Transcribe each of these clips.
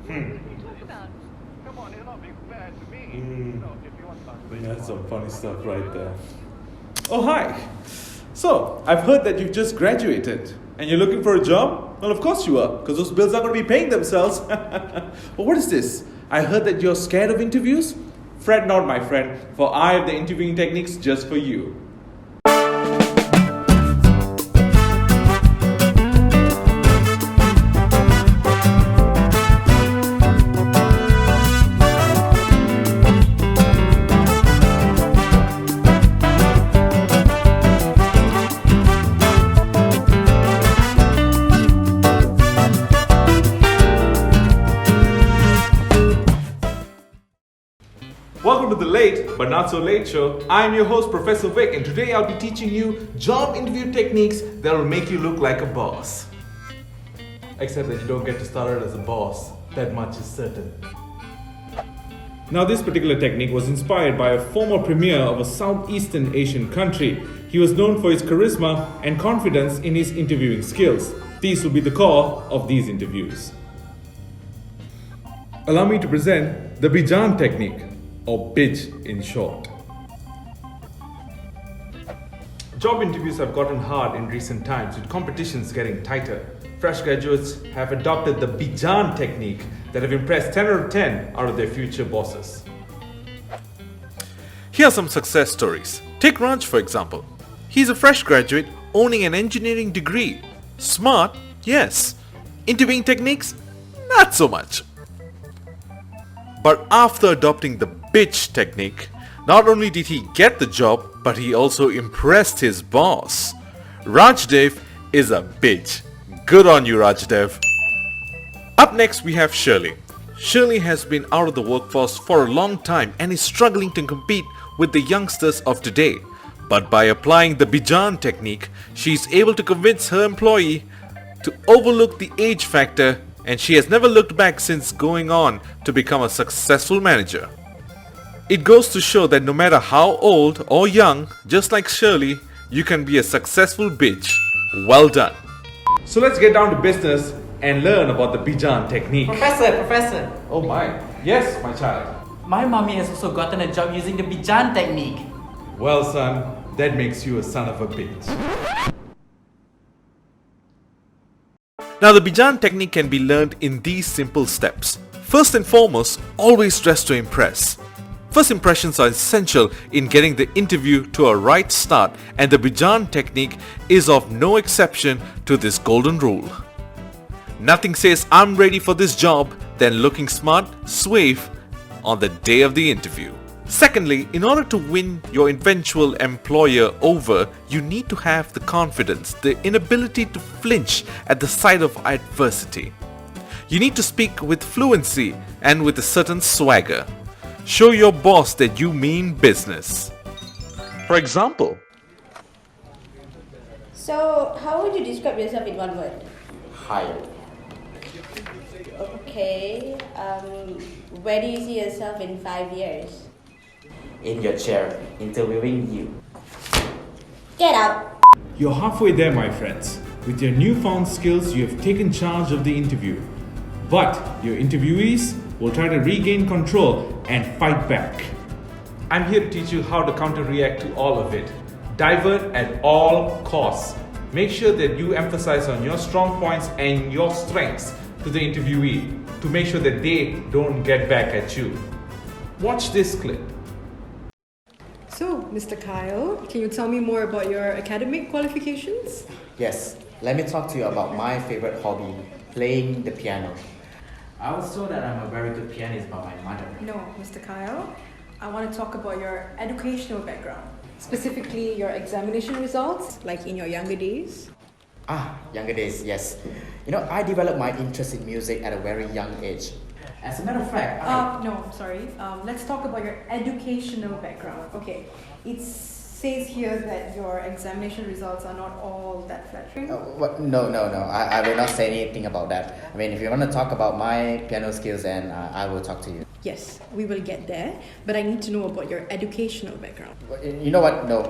Come on, you're not being fair to me. You know, if you want something. That's some funny stuff right there. Oh, hi. So, I've heard that you've just graduated and you're looking for a job? Well, of course you are, because those bills are going to be paying themselves. But what is this? I heard that you're scared of interviews? Fret not, my friend, for I have the interviewing techniques just for you. Welcome to the Late But Not So Late Show. I'm your host, Professor Vic, and today I'll be teaching you job interview techniques that will make you look like a boss. Except that you don't get to start out as a boss. That much is certain. Now, this particular technique was inspired by a former premier of a Southeastern Asian country. He was known for his charisma and confidence in his interviewing skills. These will be the core of these interviews. Allow me to present the BIJAN technique, or BIJ in short. Job interviews have gotten hard in recent times with competitions getting tighter. Fresh graduates have adopted the BIJAN technique that have impressed 10 out of 10 out of their future bosses. Here are some success stories. Take Raj for example. He's a fresh graduate owning an engineering degree. Smart, yes. Interviewing techniques, not so much. But after adopting the BIJ technique, not only did he get the job, but he also impressed his boss. Rajdev is a BIJ. Good on you, Rajdev. Up next, we have Shirley. Shirley has been out of the workforce for a long time and is struggling to compete with the youngsters of today. But by applying the BIJAN technique, she is able to convince her employee to overlook the age factor, and she has never looked back since going on to become a successful manager. It goes to show that no matter how old or young, just like Shirley, you can be a successful BIJ. Well done. So let's get down to business and learn about the BIJAN technique. Professor. Oh my. Yes, my child. My mommy has also gotten a job using the BIJAN technique. Well, son, that makes you a son of a bitch. Now, the BIJAN technique can be learned in these simple steps. First and foremost, always dress to impress. First impressions are essential in getting the interview to a right start, and the BIJAN technique is of no exception to this golden rule. Nothing says I'm ready for this job than looking smart, suave on the day of the interview. Secondly, in order to win your eventual employer over, you need to have the confidence, the inability to flinch at the sight of adversity. You need to speak with fluency and with a certain swagger. Show your boss that you mean business. For example, So, how would you describe yourself in one word? Hired. Okay. Where do you see yourself in 5 years? In your chair, interviewing you. Get out! you're halfway there, my friends. With your newfound skills, you have taken charge of the interview. But your interviewees will try to regain control and fight back. I'm here to teach you how to counter-react to all of it. Divert at all costs. Make sure that you emphasize on your strong points and your strengths to the interviewee to make sure that they don't get back at you. Watch this clip. So, Mr. Kyle, can you tell me more about your academic qualifications? Yes, let me talk to you about my favorite hobby, playing the piano. I was told that I'm a very good pianist by my mother. No, Mr. Kyle. I want to talk about your educational background. Specifically, your examination results, like in your younger days. Younger days, yes. You know, I developed my interest in music at a very young age. As a matter of fact, No, sorry. Let's talk about your educational background. Okay, it says here that your examination results are not all that flattering. No. I will not say anything about that. I mean, if you want to talk about my piano skills, then I will talk to you. Yes, we will get there, but I need to know about your educational background. You know what? No,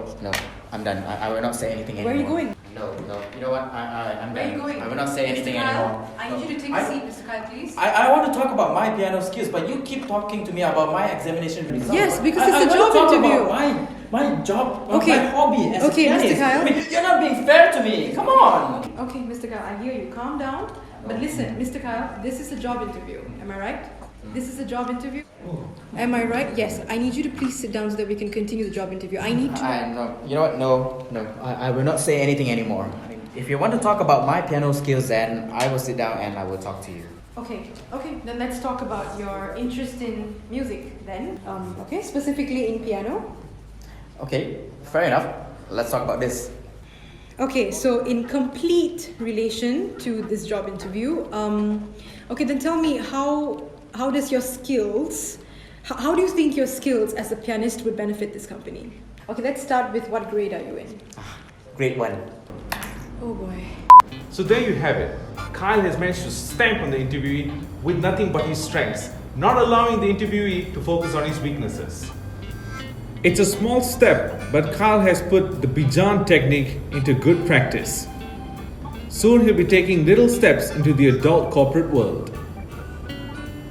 I'm done. I will not say anything Where anymore. are you going? No. You know what? I'm Where are done. you going? I will not say anything anymore. I need you to take a seat, Mr. Kyle, please. I want to talk about my piano skills, but you keep talking to me about my examination results. Yes, because it's a I job want to talk interview. about my job, Okay. my hobby as Okay, a Mr. pianist. Kyle. I mean, you're not being fair to me. Come on. Okay, Mr. Kyle, I hear you. Calm down. But listen, Mr. Kyle, this is a job interview. Am I right? This is a job interview? Am I right? Yes. I need you to please sit down so that we can continue the job interview. I need to... No. You know what? No. I will not say anything anymore. I mean, if you want to talk about my piano skills, then I will sit down and I will talk to you. Okay, then let's talk about your interest in music then. Okay, specifically in piano. Okay, fair enough. Let's talk about this. Okay, so in complete relation to this job interview, okay, then tell me how does your skills, how do you think your skills as a pianist would benefit this company? Okay, let's start with what grade are you in? Grade 1. Oh boy. So there you have it. Kyle has managed to stamp on the interviewee with nothing but his strengths, not allowing the interviewee to focus on his weaknesses. It's a small step, but Kyle has put the BIJAN technique into good practice. Soon he'll be taking little steps into the adult corporate world.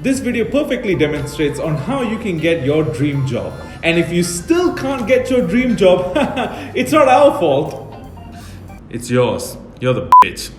This video perfectly demonstrates on how you can get your dream job. And if you still can't get your dream job, it's not our fault. It's yours. You're the bitch.